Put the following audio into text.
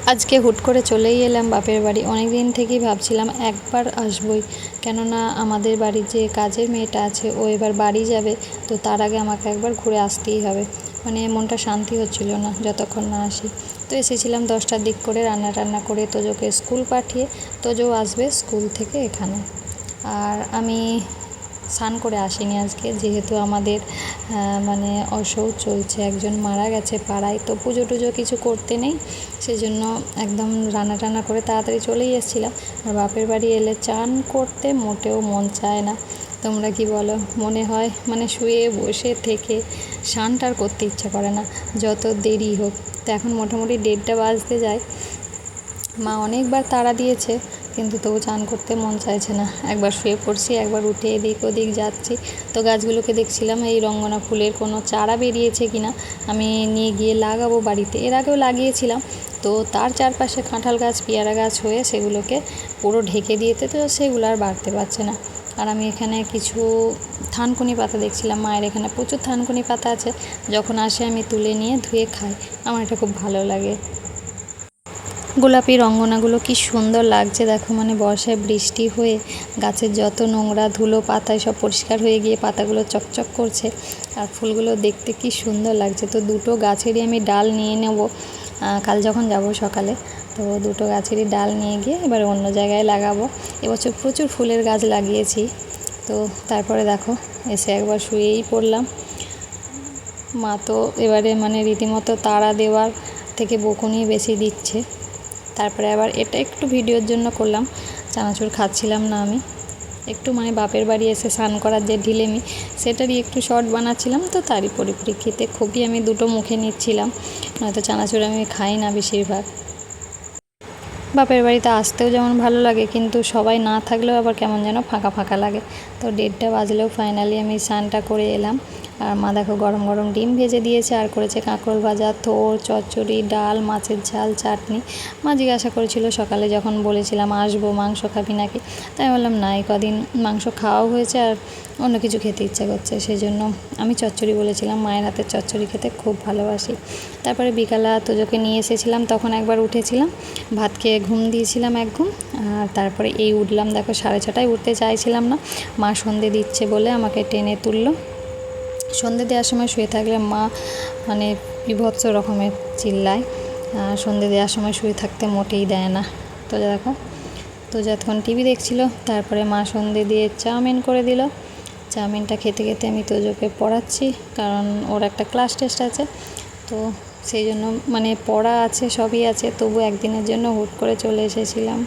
আজকে হুট করে চলেই এলাম বাপের বাড়ি। অনেক দিন থেকেই ভাবছিলাম একবার আসবই, কেননা আমাদের বাড়ির যে কাজের মেয়েটা আছে ও এবার বাড়ি যাবে, তো তার আগে আমাকে একবার ঘুরে আসতেই হবে। মানে মনটা শান্তি হচ্ছিল না যতক্ষণ না আসি। তো এসেছিলাম 10টার দিক করে, রান্না করে তোজোকে স্কুল পাঠিয়ে, তোজো আসবে স্কুল থেকে এখানে। আর আমি স্নান করে আসিনি আজকে, যেহেতু আমাদের মানে অসৌচ চলছে, একজন মারা গেছে পাড়ায়, তো পুজো টুজো কিছু করতে নেই, সেই জন্য একদম রান্না করে তাড়াতাড়ি চলেই এসেছিলাম। আর বাপের বাড়ি এলে চান করতে মোটেও মন চায় না। তোমরা কি বলো? মনে হয় মানে শুয়ে বসে থেকে স্নানটা আর করতে ইচ্ছা করে না, যত দেরি হোক। তো এখন মোটামুটি 1:30 বাজতে যায়। মা অনেকবার তাড়া দিয়েছে, কিন্তু তবু চান করতে মন চাইছে না। একবার শুয়ে পড়ছি, একবার উঠে এদিক ওদিক যাচ্ছি। তো গাছগুলোকে দেখছিলাম এই রঙ্গনা ফুলের কোনো চারা বেরিয়েছে কিনা, আমি নিয়ে গিয়ে লাগাবো বাড়িতে। এর আগেও লাগিয়েছিলাম, তো তার চারপাশে কাঁঠাল গাছ পেয়ারা গাছ হয়ে সেগুলোকে পুরো ঢেকে দিয়েতে, তো সেগুলো আর বাড়তে পারছে না। আর আমি এখানে কিছু থানকুনি পাতা দেখছিলাম, মায়ের এখানে প্রচুর থানকুনি পাতা আছে। যখন আসে আমি তুলে নিয়ে ধুয়ে খাই, আমার এটা খুব ভালো লাগে। গোলাপি রঙ্গনাগুলো কি সুন্দর লাগছে দেখো, মানে বর্ষায় বৃষ্টি হয়ে গাছের যত নোংরা ধুলো পাতায় সব পরিষ্কার হয়ে গিয়ে পাতাগুলো চকচক করছে, আর ফুলগুলো দেখতে কি সুন্দর লাগছে। তো দুটো গাছেরই আমি ডাল নিয়ে নেব কাল যখন যাব সকালে। তো দুটো গাছেরই ডাল নিয়ে গিয়ে এবার অন্য জায়গায় লাগাবো। এবছর প্রচুর ফুলের গাছ লাগিয়েছি। তো তারপরে দেখো এসে একবার শুয়েই পড়লাম। মা তো এবারে মানে রীতিমতো তাড়া দেওয়ার থেকে বকুনি বেশি দিচ্ছে। তারপরে আবার এটা একটু ভিডিওর জন্য করলাম, চানাচুর খাচ্ছিলাম না আমি, একটু মানে বাপের বাড়ি এসে স্নান করার যে ঢিলেমি সেটারই একটু শর্ট বানাচ্ছিলাম। তো তারই পরিপ্রেক্ষিতে খুবই আমি দুটো মুখে নিচ্ছিলাম, নয়তো চানাচুর আমি খাই না বেশিরভাগ। বাপের বাড়িতে আসতেও যেমন ভালো লাগে, কিন্তু সবাই না থাকলেও আবার কেমন যেন ফাঁকা ফাঁকা লাগে। তো 1:30 বাজলেও ফাইনালি আমি স্নানটা করে এলাম। আর মা দেখো গরম গরম ডিম ভেজে দিয়েছে, আর করেছে কাঁকরোল ভাজা, থোড়, চচ্চড়ি, ডাল, মাছের ঝাল, চাটনি। মা জিজ্ঞাসা করেছিল সকালে যখন বলেছিলাম আসবো মাংস খাবি নাকি, তাই বললাম না, এই কদিন মাংস খাওয়াও হয়েছে আর অন্য কিছু খেতে ইচ্ছা করছে, সেই জন্য আমি চচ্চড়ি বলেছিলাম। মায়ের হাতের চচ্চড়ি খেতে খুব ভালোবাসি। তারপরে বিকালে তোজোকে নিয়ে এসেছিলাম, তখন একবার উঠেছিলাম, ভাত খেয়ে ঘুম দিয়েছিলাম এক ঘুম। আর তারপরে এই উঠলাম, দেখো 6:30টায় উঠতে চাইছিলাম না, মা সন্ধে দিচ্ছে বলে আমাকে টেনে তুললো। সন্ধে দেওয়ার সময় শুয়ে থাকলে মা মানে বিভৎস রকমের চিল্লায়, সন্ধে দেওয়ার সময় শুয়ে থাকতে মোটেই দেয় না। তো দেখো তো যতক্ষণ টিভি দেখছিল, তারপরে মা সন্ধে দিয়ে চাউমিন করে দিল। চাউমিনটা খেতে খেতে আমি তোজোকে পড়াচ্ছি, কারণ ওর একটা ক্লাস টেস্ট আছে। তো সেই জন্য মানে পড়া আছে, সবই আছে, তবু একদিনের জন্য হুট করে চলে এসেছিলাম।